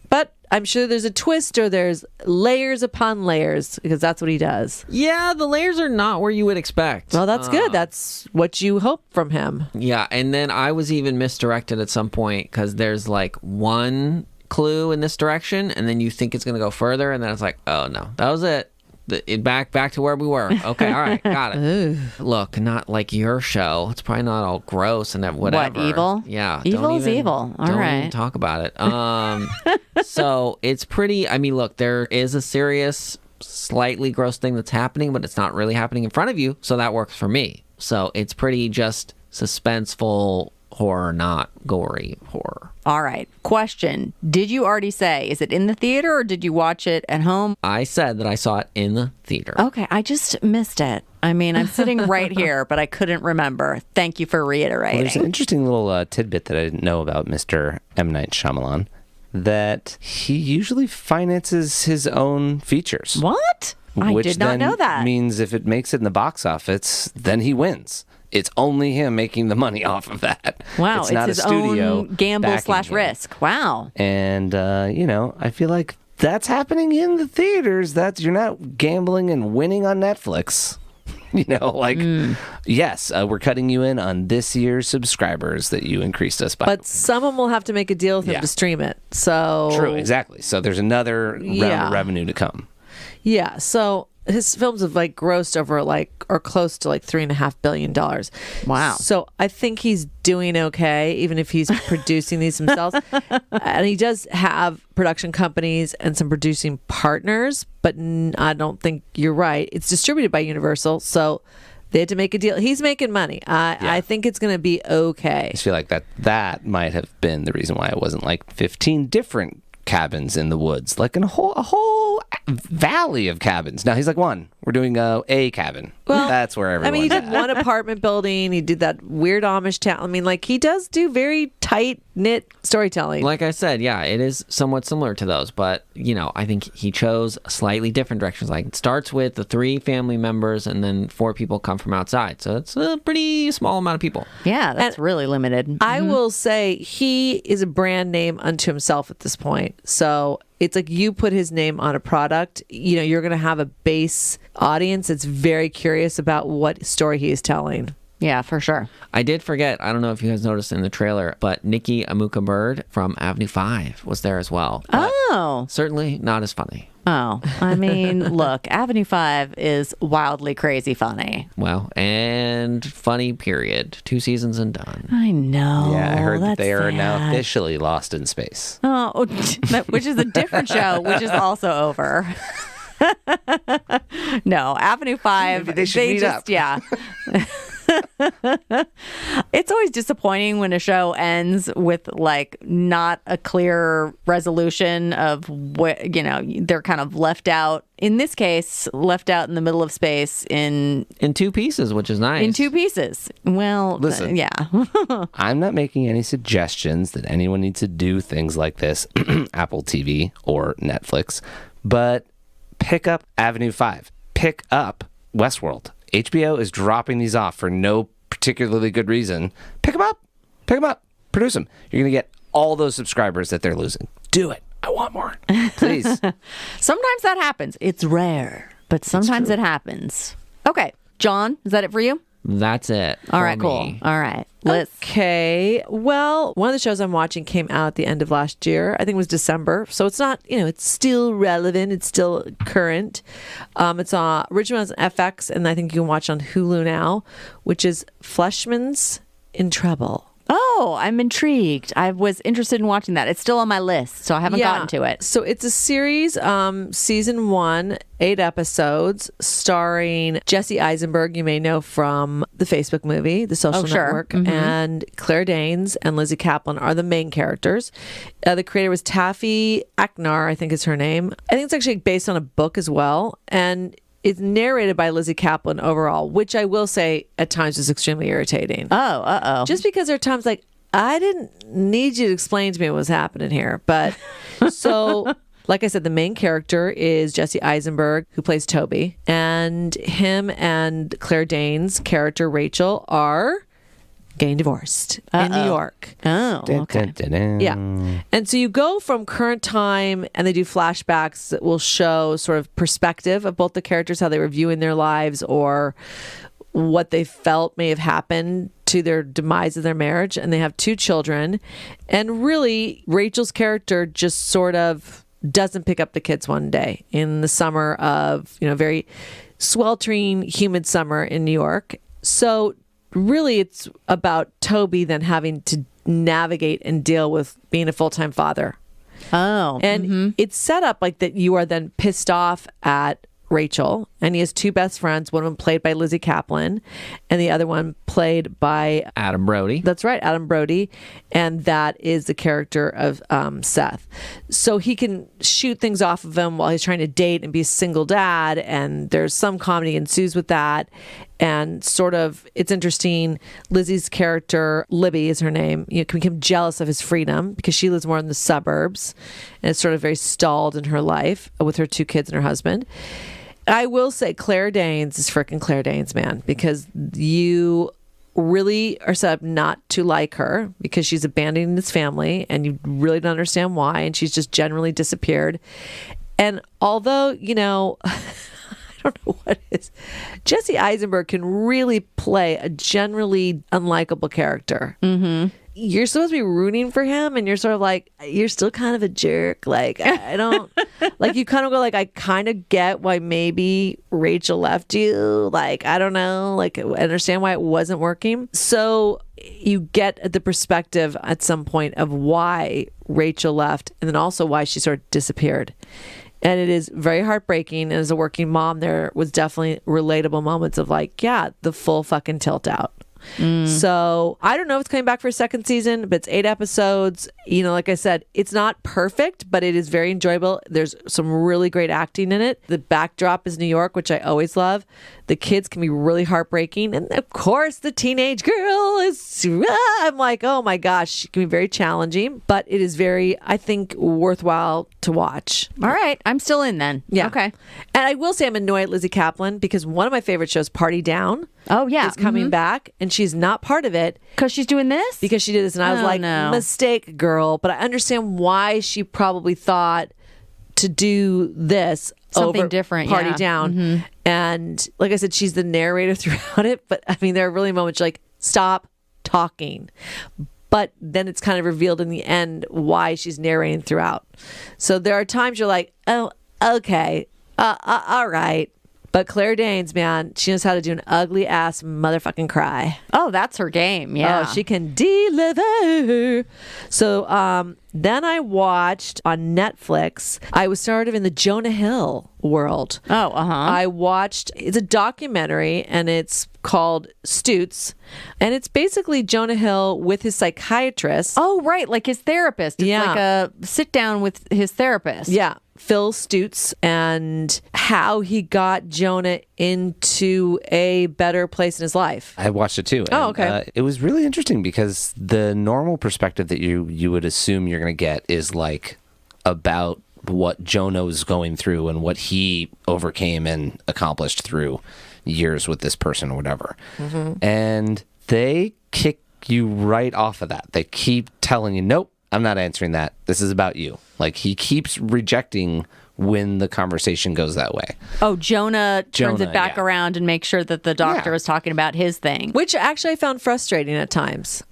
But I'm sure there's a twist or there's layers upon layers because that's what he does. Yeah, the layers are not where you would expect. Well, that's good. That's what you hope from him. Yeah, and then I was even misdirected at some point because there's like one clue in this direction, and then you think it's going to go further, and then it's like, oh no, that was it. Back to where we were. Okay, all right, got it. Look, not like your show. It's probably not all gross and whatever. What, evil? Yeah. Evil is evil. All don't right. even talk about it. So it's pretty, I mean, look, there is a serious, slightly gross thing that's happening, but it's not really happening in front of you, so that works for me. So it's pretty just suspenseful horror, not gory horror. All right. Question. Did you already say, is it in the theater or did you watch it at home? I said that I saw it in the theater. Okay. I just missed it. I mean, I'm sitting right here, but I couldn't remember. Thank you for reiterating. Well, there's an interesting little tidbit that I didn't know about Mr. M. Night Shyamalan, that he usually finances his own features. What? I Which did not then know that. means if it makes it in the box office, then he wins. It's only him making the money off of that. Wow. It's not his a studio own gamble backing / him. risk. Wow. And, I feel like that's happening in the theaters. You're not gambling and winning on Netflix. Yes, we're cutting you in on this year's subscribers that you increased us by. But someone will have to make a deal with him to stream it. So True, exactly. So there's another round of revenue to come. Yeah. So his films have grossed over or close to $3.5 billion. Wow. So I think he's doing okay, even if he's producing these himself. And he does have production companies and some producing partners, but I don't think you're right. It's distributed by Universal, so they had to make a deal. He's making money. I think it's going to be okay. I just feel like that might have been the reason why it wasn't 15 different cabins in the woods, a whole valley of cabins. Now he's one. We're doing a cabin. Well, that's where everyone's he did at. one apartment building. He did that weird Amish town. I mean, he does do very tight-knit storytelling. Like I said, yeah, it is somewhat similar to those, but, I think he chose slightly different directions. It starts with the 3 family members and then 4 people come from outside. So it's a pretty small amount of people. Yeah, that's really limited. I will say he is a brand name unto himself at this point. So it's you put his name on a product, you're going to have a base audience that's very curious about what story he is telling. Yeah, for sure. I did forget, I don't know if you guys noticed in the trailer, but Nikki Amuka Bird from Avenue 5 was there as well. Oh. Certainly not as funny. Oh, I mean, look, Avenue 5 is wildly crazy funny. Well, and funny, period. 2 seasons and done. I know. Yeah, I heard that that's they are sad. now officially lost in space. Oh, which is a different show, which is also over. No, Avenue 5. Maybe they should meet up. Yeah. It's always disappointing when a show ends with not a clear resolution of what, they're kind of left out. In this case, left out in the middle of space in 2 pieces, which is nice. In 2 pieces. Well, listen, yeah. I'm not making any suggestions that anyone needs to do things like this, Apple TV or Netflix, but pick up Avenue 5. Pick up Westworld. HBO is dropping these off for no particularly good reason. Pick them up. Pick them up. Produce them. You're going to get all those subscribers that they're losing. Do it. I want more. Please. Sometimes that happens. It's rare, but sometimes it happens. Okay. John, is that it for you? That's it. All right, for cool. me. All right. Let's. Okay. Well, one of the shows I'm watching came out at the end of last year. I think it was December. So it's not, it's still relevant. It's still current. It's originally on FX, and I think you can watch on Hulu now, which is Fleishman's in Trouble. Oh, I'm intrigued. I was interested in watching that. It's still on my list, so I haven't gotten to it. So it's a series, season 1, 8 episodes, starring Jesse Eisenberg, you may know from the Facebook movie, The Social Network, and Claire Danes and Lizzie Kaplan are the main characters. The creator was Taffy Aknar, I think is her name. I think it's actually based on a book as well, and it's narrated by Lizzie Kaplan overall, which I will say at times is extremely irritating. Oh. Just because there are times like, I didn't need you to explain to me what was happening here. But so, like I said, the main character is Jesse Eisenberg, who plays Toby. And him and Claire Danes' character, Rachel, are getting divorced in New York. Oh, okay. Yeah. And so you go from current time and they do flashbacks that will show sort of perspective of both the characters, how they were viewing their lives or what they felt may have happened to their demise of their marriage. And they have 2 children. And really, Rachel's character just sort of doesn't pick up the kids one day in the summer of, very sweltering, humid summer in New York. So really, it's about Toby then having to navigate and deal with being a full-time father. Oh. And it's set up like that you are then pissed off at Rachel, and he has 2 best friends, one of them played by Lizzie Kaplan, and the other one played by Adam Brody. That's right, Adam Brody, and that is the character of Seth. So he can shoot things off of him while he's trying to date and be a single dad, and there's some comedy ensues with that. And sort of, it's interesting, Lizzie's character, Libby is her name, can become jealous of his freedom because she lives more in the suburbs, and it's sort of very stalled in her life with her 2 kids and her husband. I will say Claire Danes is frickin' Claire Danes, man, because you really are set up not to like her because she's abandoning his family and you really don't understand why, and she's just generally disappeared. And although, I don't know what it is, Jesse Eisenberg can really play a generally unlikable character. You're supposed to be rooting for him, and you're sort of like, you're still kind of a jerk. Like, I don't, like, you kind of go like, I kind of get why maybe Rachel left you. Like, I don't know, like, I understand why it wasn't working. So you get the perspective at some point of why Rachel left, and then also why she sort of disappeared. And it is very heartbreaking. And as a working mom, there was definitely relatable moments of like, yeah, the full fucking tilt out. So I don't know if it's coming back for a second season, but it's 8 episodes. Like I said, it's not perfect, but it is very enjoyable. There's some really great acting in it. The backdrop is New York, which I always love. The kids can be really heartbreaking. And of course, the teenage girl is, I'm like, oh my gosh, she can be very challenging, but it is very, I think, worthwhile to watch. All right. I'm still in then. Yeah. Okay. And I will say I'm annoyed at Lizzie Kaplan because one of my favorite shows, Party Down, is coming back, and she's not part of it. Because she's doing this? Because she did this, and I was like, mistake, girl. But I understand why she probably thought to do this something over different, Party Down. And like I said, she's the narrator throughout it. But I mean, there are really moments like, stop talking. But then it's kind of revealed in the end why she's narrating throughout. So there are times you're like, oh, okay, all right. But Claire Danes, man, she knows how to do an ugly ass motherfucking cry. Oh, that's her game. Yeah. Oh, she can deliver. So then I watched on Netflix, I was sort of in the Jonah Hill world. Oh, I watched, it's a documentary and it's called Stutz. And it's basically Jonah Hill with his psychiatrist. Oh, right. Like his therapist. It's like a sit down with his therapist. Yeah. Phil Stutz, and how he got Jonah into a better place in his life. I watched it too. Oh, okay. It was really interesting because the normal perspective that you would assume you're going to get is like about what Jonah was going through and what he overcame and accomplished through years with this person or whatever. And they kick you right off of that. They keep telling you, nope, I'm not answering that. This is about you. Like, he keeps rejecting when the conversation goes that way. Oh, Jonah turns it back around and makes sure that the doctor is talking about his thing. Which actually I found frustrating at times.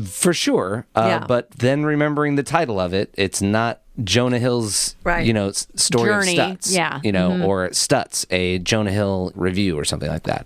For sure. But then remembering the title of it, it's not Jonah Hill's, story Journey. of Stutz. Or Stutz, a Jonah Hill review or something like that.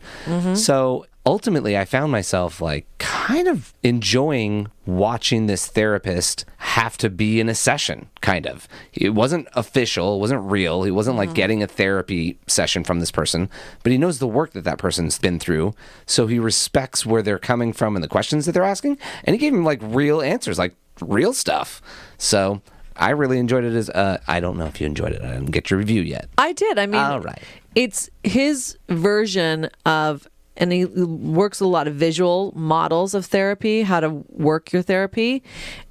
So ultimately I found myself like kind of enjoying watching this therapist have to be in a session, kind of. It wasn't official, it wasn't real, it wasn't like getting a therapy session from this person, but he knows the work that person's been through, so he respects where they're coming from and the questions that they're asking, and he gave him like real answers, like real stuff. So I really enjoyed it. As I don't know if you enjoyed it. I didn't get your review yet. I did. I mean, all right. It's his version of, and he works with a lot of visual models of therapy, how to work your therapy.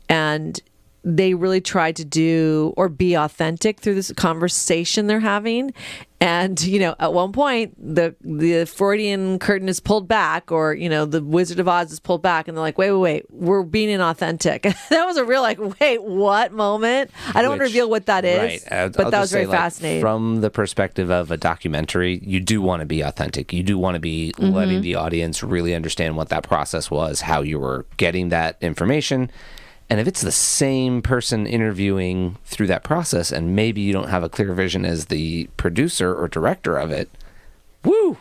And they really try to do or be authentic through this conversation they're having. And, you know, at one point, the Freudian curtain is pulled back, or, you know, the Wizard of Oz is pulled back, and they're like, wait, we're being inauthentic. That was a real, like, wait, what moment? I don't want to reveal what that is, right. but that was very fascinating. From the perspective of a documentary, you do want to be authentic. You do want to be letting the audience really understand what that process was, how you were getting that information. And if it's the same person interviewing through that process, and maybe you don't have a clear vision as the producer or director of it, woo,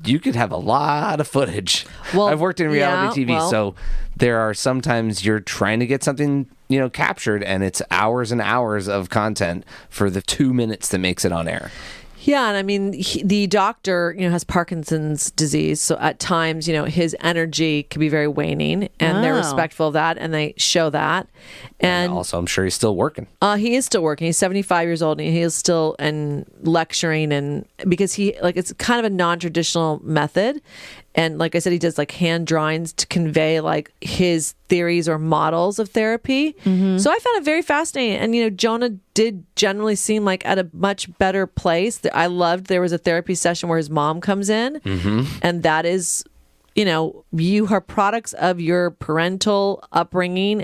you could have a lot of footage. Well, I've worked in reality TV, so there are sometimes you're trying to get something, you know, captured, and it's hours and hours of content for the 2 minutes that makes it on air. Yeah, and I mean, the doctor, you know, has Parkinson's disease, so at times, you know, his energy can be very waning, and they're respectful of that, and they show that. And also, I'm sure he's still working. He is still working. He's 75 years old, and he is still lecturing, and because it's kind of a non-traditional method. And like I said, he does like hand drawings to convey like his theories or models of therapy. So I found it very fascinating. And, you know, Jonah did generally seem like at a much better place. I loved there was a therapy session where his mom comes in. And that is, you know, you are products of your parental upbringing.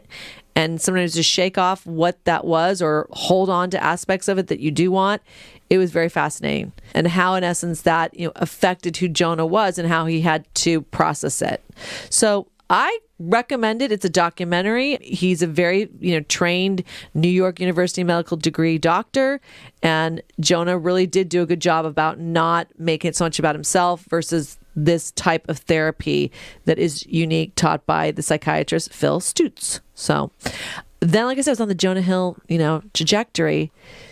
And sometimes to shake off what that was or hold on to aspects of it that you do want. It was very fascinating, and how, in essence, that, you know, affected who Jonah was and how he had to process it. So I recommend it. It's a documentary. He's a very, you know, trained New York University medical degree doctor, and Jonah really did do a good job about not making it so much about himself versus this type of therapy that is unique, taught by the psychiatrist Phil Stutz. So then, like I said, I was on the Jonah Hill, you know, trajectory.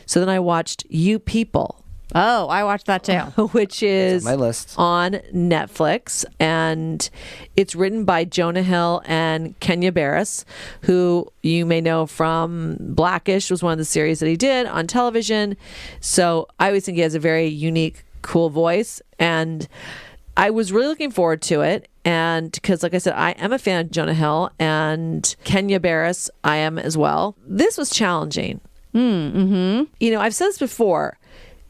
So then I watched You People. Oh, I watched that too. Which is on my list on Netflix. And it's written by Jonah Hill and Kenya Barris, who you may know from Blackish, was one of the series that he did on television. So I always think he has a very unique, cool voice. And I was really looking forward to it. And because, like I said, I am a fan of Jonah Hill, and Kenya Barris, I am as well. This was challenging. You know, I've said this before.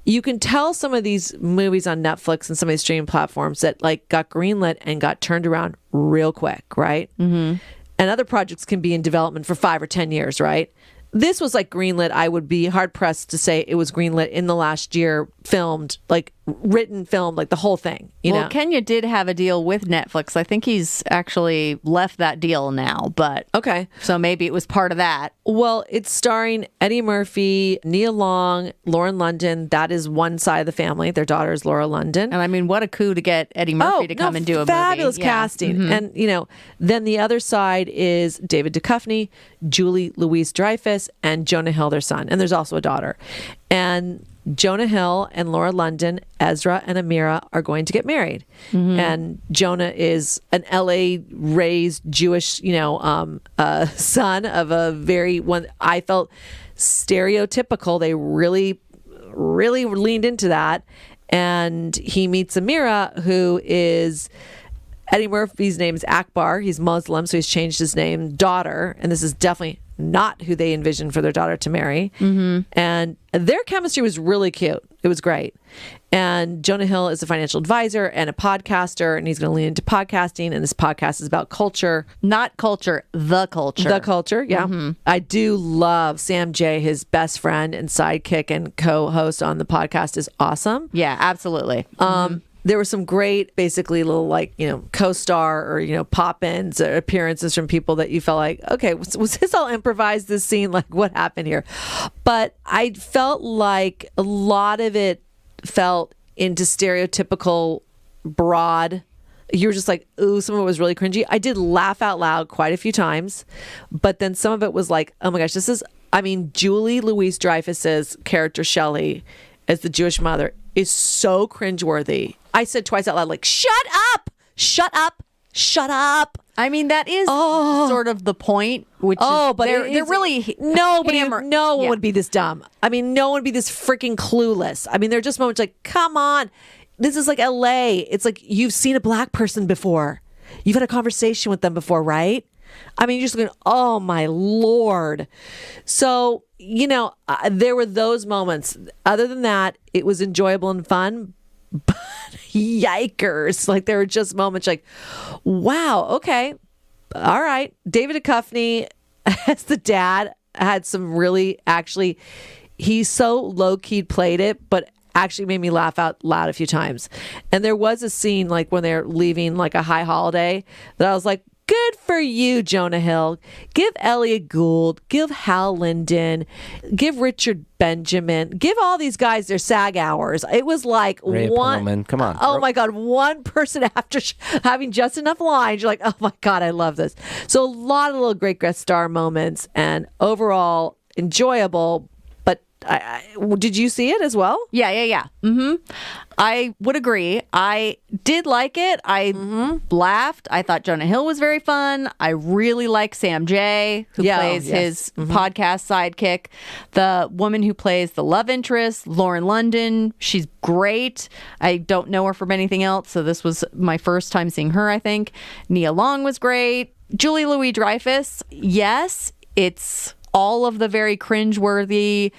You can tell some of these movies on Netflix and some of these streaming platforms that like got greenlit and got turned around real quick, right? And other projects can be in development for 5 or 10 years, right? This was like greenlit. I would be hard pressed to say it was greenlit in the last year, filmed, like written, filmed, like the whole thing. You know? Kenya did have a deal with Netflix. I think he's actually left that deal now, but okay. So maybe it was part of that. Well, it's starring Eddie Murphy, Nia Long, Lauren London. That is one side of the family. Their daughter is Laura London. And I mean, what a coup to get Eddie Murphy to come and do a fabulous movie. Casting. And, you know, then the other side is David Duchovny, Julie Louis-Dreyfus, and Jonah Hill, their son. And there's also a daughter. And Jonah Hill and Laura London, Ezra and Amira are going to get married. And Jonah is an LA raised Jewish, you know, son of a very one. I felt stereotypical. They really leaned into that. And he meets Amira, who is Eddie Murphy's name is Akbar. He's Muslim, so he's changed his name, daughter. And this is definitely not who they envisioned for their daughter to marry. And their chemistry was really cute. It was great. And Jonah Hill is a financial advisor and a podcaster, and he's going to lean into podcasting. And this podcast is about culture. Not culture, the culture. The culture, yeah. I do love Sam Jay, his best friend and sidekick and co-host on the podcast is awesome. Yeah, absolutely. There were some great, basically little like, you know, co-star or, you know, pop-ins or appearances from people that you felt like, okay, was this all improvised, this scene? Like, what happened here? But I felt like a lot of it felt into stereotypical broad you were just like, ooh, some of it was really cringy. I did laugh out loud quite a few times, but then some of it was like, oh my gosh, Julie Louis-Dreyfus's character Shelley as the Jewish mother is so cringeworthy. I said twice out loud, like, shut up, shut up, shut up. I mean, that is sort of the point, which is, but they're really no one would be this dumb. I mean, no one would be this freaking clueless. I mean, there are just moments like, come on, this is like LA. It's like you've seen a black person before. You've had a conversation with them before, right? I mean, you're just going, oh my Lord. So, there were those moments. Other than that, it was enjoyable and fun. But yikers. Like there were just moments like, wow, okay. All right. David Duchovny as the dad had some really, actually, he's so low-key played it, but actually made me laugh out loud a few times. And there was a scene like when they're leaving like a high holiday that I was like, good for you, Jonah Hill. Give Elliot Gould, give Hal Linden, give Richard Benjamin, give all these guys their SAG hours. It was like Ray Perlman. Come on. Oh my God. One person after having just enough lines, you're like, oh my God, I love this. So a lot of little great guest star moments and overall enjoyable. Did you see it as well? Yeah. I would agree. I did like it. I laughed. I thought Jonah Hill was very fun. I really like Sam Jay, who plays his podcast sidekick. The woman who plays the love interest, Lauren London, she's great. I don't know her from anything else, so this was my first time seeing her, I think. Nia Long was great. Julie Louis-Dreyfus, yes, it's all of the very cringeworthy,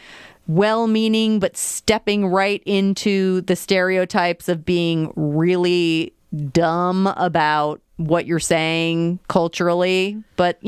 well-meaning, but stepping right into the stereotypes of being really dumb about what you're saying culturally. But,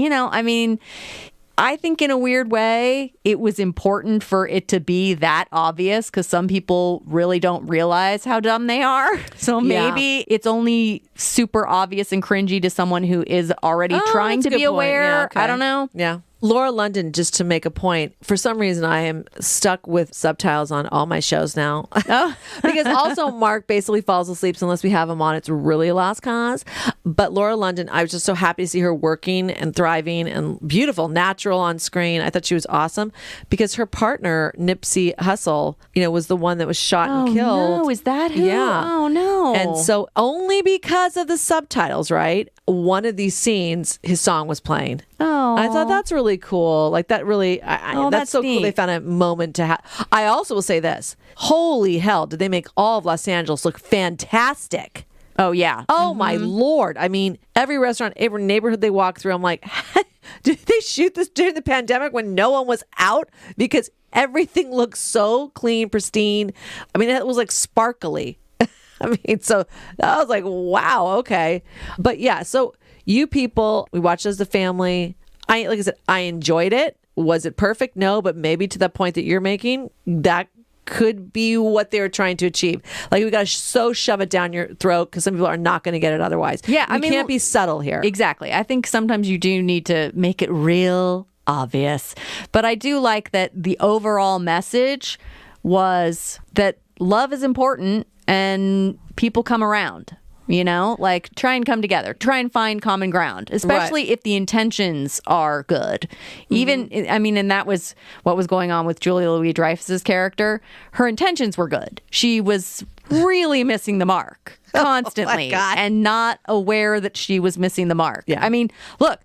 I think in a weird way, it was important for it to be that obvious because some people really don't realize how dumb they are. So maybe it's only super obvious and cringy to someone who is already trying to be aware. Yeah, okay. I don't know. Yeah. Laura London, just to make a point, for some reason I am stuck with subtitles on all my shows now. Because also Mark basically falls asleep unless we have him on. It's really a lost cause. But Laura London, I was just so happy to see her working and thriving and beautiful, natural on screen. I thought she was awesome because her partner, Nipsey Hussle, was the one that was shot and killed. No, is that who? Yeah. Oh, no. And so only because of the subtitles, right? One of these scenes, his song was playing. Oh, I thought that's really cool. Like that really, that's so neat. cool. They found a moment to have. I also will say this. Holy hell, did they make all of Los Angeles look fantastic. Oh, yeah. Oh, my Lord. I mean, every restaurant, every neighborhood they walk through, I'm like, did they shoot this during the pandemic when no one was out? Because everything looks so clean, pristine. I mean, it was like sparkly. I mean, so I was like, wow, okay. But yeah, so you people, we watched as a family. Like I said, I enjoyed it. Was it perfect? No, but maybe to the point that you're making, that could be what they were trying to achieve. Like we got to so shove it down your throat because some people are not going to get it otherwise. Yeah, I mean, can't be subtle here. Exactly. I think sometimes you do need to make it real obvious. But I do like that the overall message was that love is important and people come around. Like try and come together, try and find common ground, especially if the intentions are good. Even, and that was what was going on with Julia Louis-Dreyfus's character. Her intentions were good. She was really missing the mark constantly and not aware that she was missing the mark. Yeah. I mean, look,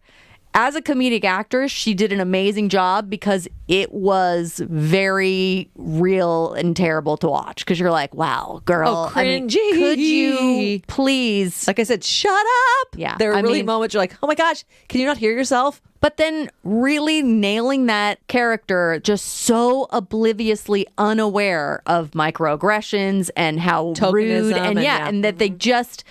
as a comedic actress, she did an amazing job because it was very real and terrible to watch. Because you're like, wow, girl. Cringy. Could you please? Like I said, shut up. Yeah. There are really moments you're like, oh my gosh, can you not hear yourself? But then really nailing that character, just so obliviously unaware of microaggressions and how rude and that they just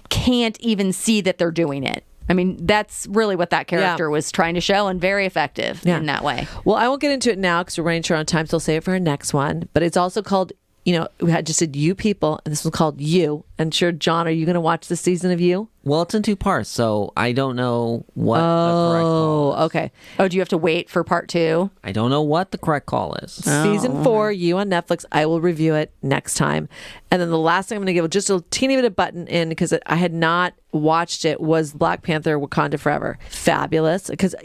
can't even see that they're doing it. I mean, that's really what that character was trying to show, and very effective in that way. Well, I won't get into it now because we're running short on time, so I'll save it for our next one. But it's also called we had just said You People, and this was called You. And sure, John, are you going to watch this season of You? Well, it's in 2 parts, so I don't know what the correct call is. Okay. Oh, do you have to wait for part 2? I don't know what the correct call is. Season 4, You on Netflix. I will review it next time. And then the last thing I'm going to give just a teeny bit of button in, because I had not watched it, was Black Panther Wakanda Forever. Fabulous. Because,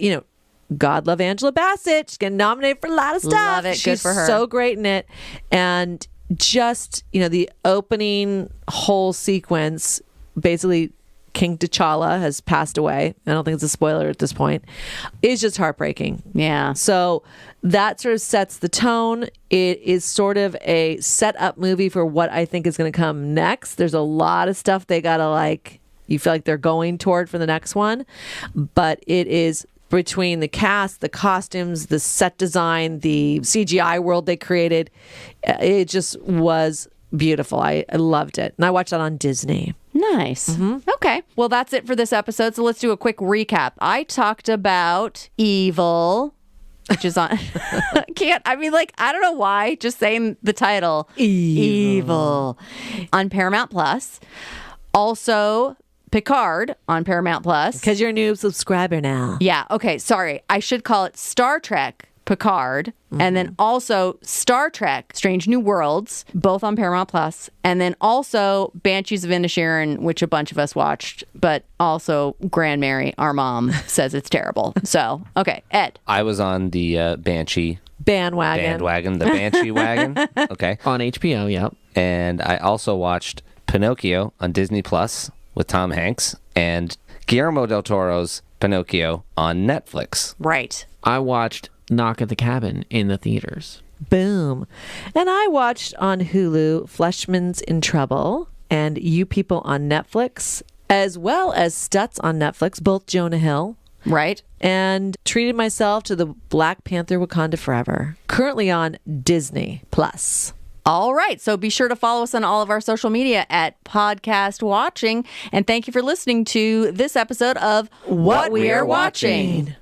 God love Angela Bassett. She's getting nominated for a lot of stuff. Love it. Good She's for her. so great in it. And just, the opening whole sequence, basically King T'Challa has passed away. I don't think it's a spoiler at this point. It's just heartbreaking. Yeah. So that sort of sets the tone. It is sort of a set-up movie for what I think is going to come next. There's a lot of stuff they got to you feel like they're going toward for the next one. But it is between the cast, the costumes, the set design, the CGI world they created. It just was beautiful. I loved it. And I watched that on Disney. Nice. Okay. Well, that's it for this episode. So let's do a quick recap. I talked about Evil, which is on... I don't know why. Just saying the title. Evil. On Paramount Plus. Also, Picard on Paramount Plus. Because you're a new subscriber now. Yeah. Okay. Sorry. I should call it Star Trek Picard, and then also Star Trek Strange New Worlds, both on Paramount Plus, and then also Banshees of Inisherin, which a bunch of us watched, but also Grand Mary, our mom, says it's terrible. So, okay, Ed. I was on the Banshee Bandwagon, the Banshee wagon. Okay. On HBO, yep. And I also watched Pinocchio on Disney Plus with Tom Hanks, and Guillermo del Toro's Pinocchio on Netflix. Right. I watched Knock at the Cabin in the theaters. Boom. And I watched on Hulu Fleishman's in Trouble and You People on Netflix, as well as Stutz on Netflix, both Jonah Hill. Right. And treated myself to the Black Panther Wakanda Forever, currently on Disney Plus. All right. So be sure to follow us on all of our social media at Podcast Watching. And thank you for listening to this episode of What We Are Watching.